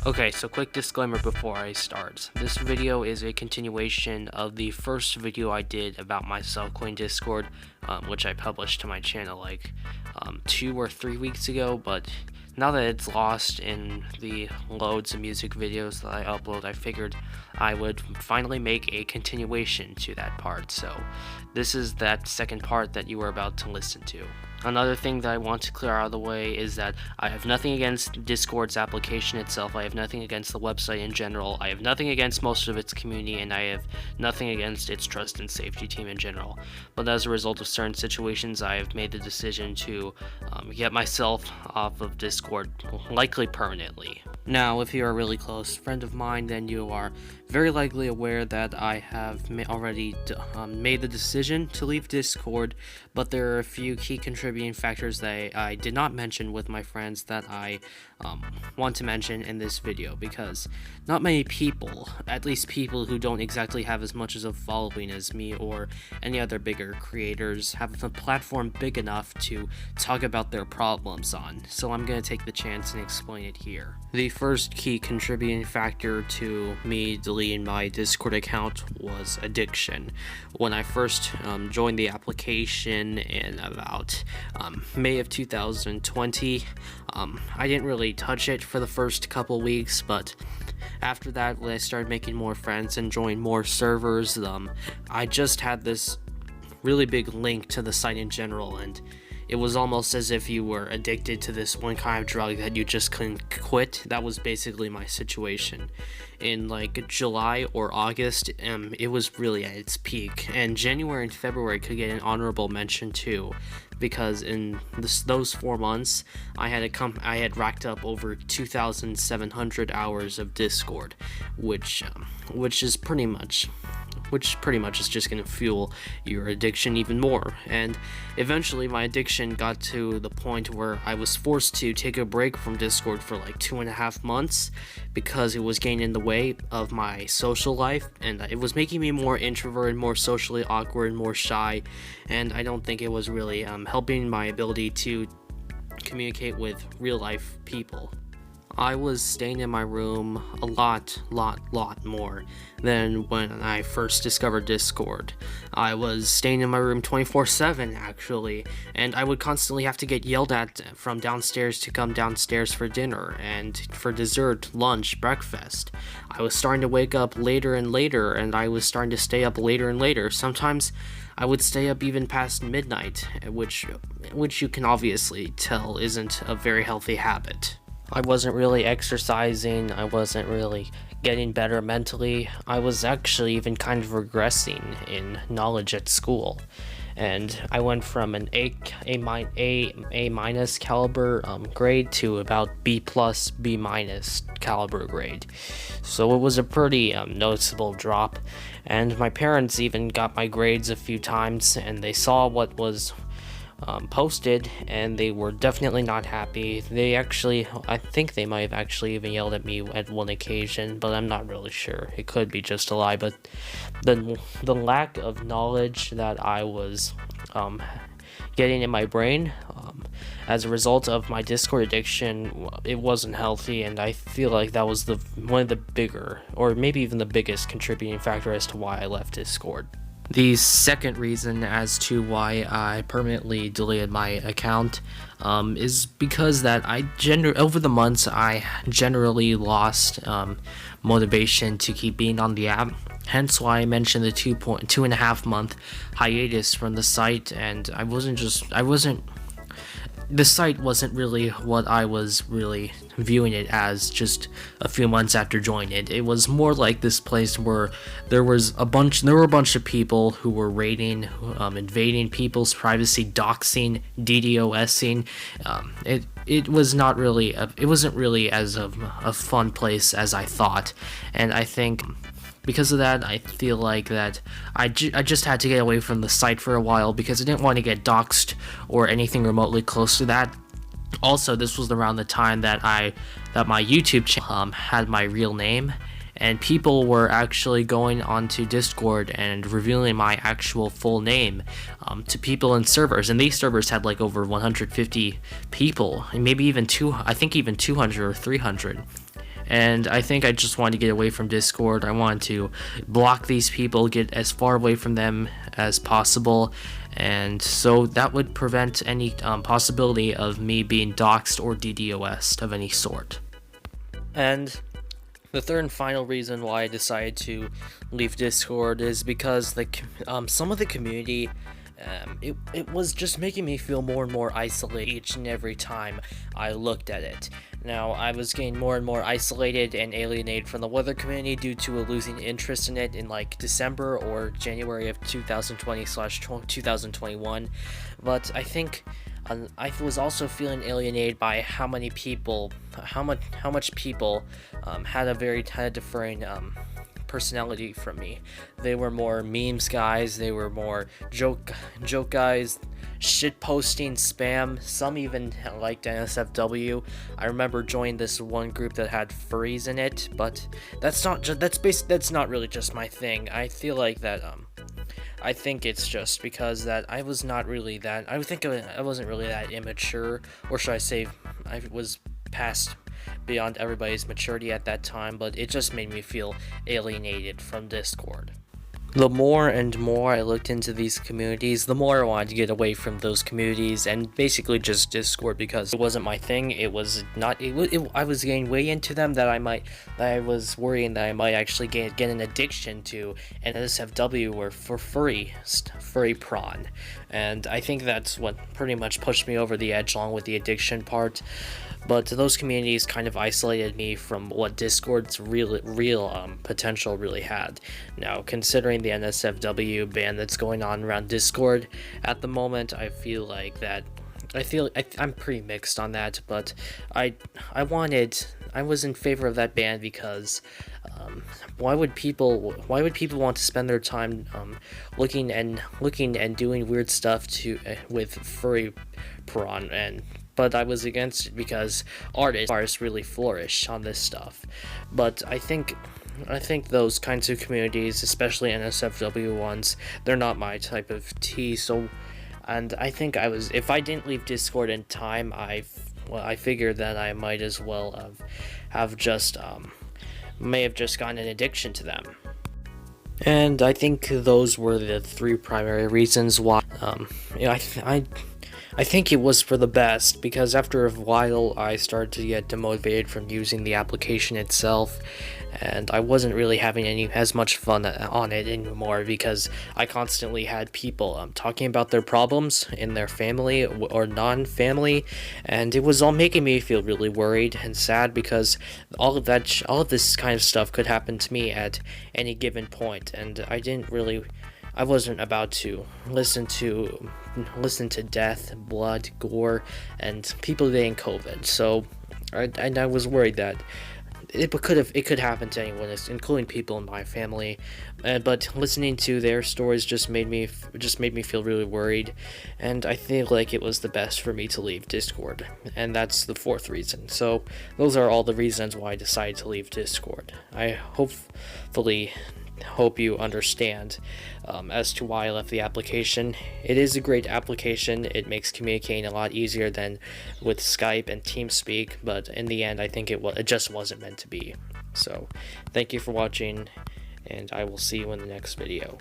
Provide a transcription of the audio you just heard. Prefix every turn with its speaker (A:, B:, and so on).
A: Okay, so quick disclaimer before I start. This video is a continuation of the first video I did about my Cellcoin Discord, which I published to my channel like 2 or 3 weeks ago, but now that it's lost in the loads of music videos that I upload, I figured I would finally make a continuation to that part. So this is that second part that you are about to listen to. Another thing that I want to clear out of the way is that I have nothing against Discord's application itself. I have nothing against the website in general. I have nothing against most of its community, and I have nothing against its trust and safety team in general. But as a result of certain situations, I have made the decision to get myself off of Discord, likely permanently. Now, if you are a really close friend of mine, then you are very likely aware that I have already made the decision to leave Discord, but there are a few key contributing factors that I did not mention with my friends that I want to mention in this video, because not many people, at least people who don't exactly have as much as a following as me or any other bigger creators, have a platform big enough to talk about their problems on, so I'm going to take the chance and explain it here. The first key contributing factor to me deleting my Discord account was addiction. When I first joined the application in about May of 2020, I didn't really touch it for the first couple weeks, but after that, when I started making more friends and joined more servers, I just had this really big link to the site in general, and it was almost as if you were addicted to this one kind of drug that you just couldn't quit. That was basically my situation. In like July or August, it was really at its peak, and January and February could get an honorable mention too, because in those 4 months, I had racked up over 2,700 hours of Discord, which pretty much is just going to fuel your addiction even more. And eventually my addiction got to the point where I was forced to take a break from Discord for like 2.5 months because it was getting in the way of my social life, and it was making me more introverted, more socially awkward, more shy, and I don't think it was really helping my ability to communicate with real life people. I was staying in my room a lot more than when I first discovered Discord. I was staying in my room 24/7 actually, and I would constantly have to get yelled at from downstairs to come downstairs for dinner and for dessert, lunch, breakfast. I was starting to wake up later and later, and I was starting to stay up later and later. Sometimes I would stay up even past midnight, which you can obviously tell isn't a very healthy habit. I wasn't really exercising, I wasn't really getting better mentally. I was actually even kind of regressing in knowledge at school. And I went from an A minus caliber grade to about B plus, B minus caliber grade. So it was a pretty noticeable drop. And my parents even got my grades a few times, and they saw what was posted, and they were definitely not happy. I think they might have actually even yelled at me at one occasion, but I'm not really sure. It could be just a lie, but the lack of knowledge that I was getting in my brain as a result of my Discord addiction, it wasn't healthy, and I feel like that was one of the bigger, or maybe even the biggest contributing factor as to why I left Discord. The second reason as to why I permanently deleted my account is because that over the months I generally lost motivation to keep being on the app. Hence why I mentioned the 2.5 month hiatus from the site, and the site wasn't really what I was really viewing it as just a few months after joining it. It was more like this place where there were a bunch of people who were raiding, invading people's privacy, doxing, DDoSing. It wasn't really as a fun place as I thought, and I think because of that, I feel like that I just had to get away from the site for a while because I didn't want to get doxxed or anything remotely close to that. Also, this was around the time that my YouTube channel had my real name, and people were actually going onto Discord and revealing my actual full name to people in servers, and these servers had like over 150 people, and maybe even 200 or 300. and I think I just wanted to get away from Discord. I wanted to block these people, get as far away from them as possible, and so that would prevent any possibility of me being doxxed or DDoS'd of any sort. And the third and final reason why I decided to leave Discord is because some of the community, it was just making me feel more and more isolated each and every time I looked at it. Now, I was getting more and more isolated and alienated from the weather community due to a losing interest in it in like December or January of 2020/2021. But I think I was also feeling alienated by how much people had a differing personality from me. They were more memes guys, they were more joke guys, shit posting, spam. Some even liked NSFW. I remember joining this one group that had furries in it, but that's not really just my thing. I feel like that I think it's just because that I wasn't really that immature, or should I say I was past beyond everybody's maturity at that time, but it just made me feel alienated from Discord. The more and more I looked into these communities, the more I wanted to get away from those communities and basically just Discord, because it wasn't my thing. I was getting way into them that I was worrying that I might actually get an addiction to NSFW or for furry prawn. And I think that's what pretty much pushed me over the edge along with the addiction part. But those communities kind of isolated me from what Discord's real potential really had. Now, considering the NSFW ban that's going on around Discord at the moment, I feel like that. I'm pretty mixed on that, but I was in favor of that ban because why would people want to spend their time looking and doing weird stuff with furry prawn? But I was against it because artists really flourish on this stuff. But I think those kinds of communities, especially NSFW ones, they're not my type of tea. So, and I think if I didn't leave Discord in time, I figured that I might as well have just may have just gotten an addiction to them. And I think those were the three primary reasons why. I think it was for the best, because after a while I started to get demotivated from using the application itself, and I wasn't really having as much fun on it anymore, because I constantly had people talking about their problems in their family or non-family, and it was all making me feel really worried and sad, because all of this kind of stuff could happen to me at any given point, and I wasn't about to listen to death, blood, gore, and people getting COVID. So, I was worried that it could happen to anyone, including people in my family. But listening to their stories just made me feel really worried, and I feel like it was the best for me to leave Discord. And that's the fourth reason. So those are all the reasons why I decided to leave Discord. I hope you understand as to why I left the application. It is a great application. It makes communicating a lot easier than with Skype and TeamSpeak, but in the end I think it just wasn't meant to be. So thank you for watching, and I will see you in the next video.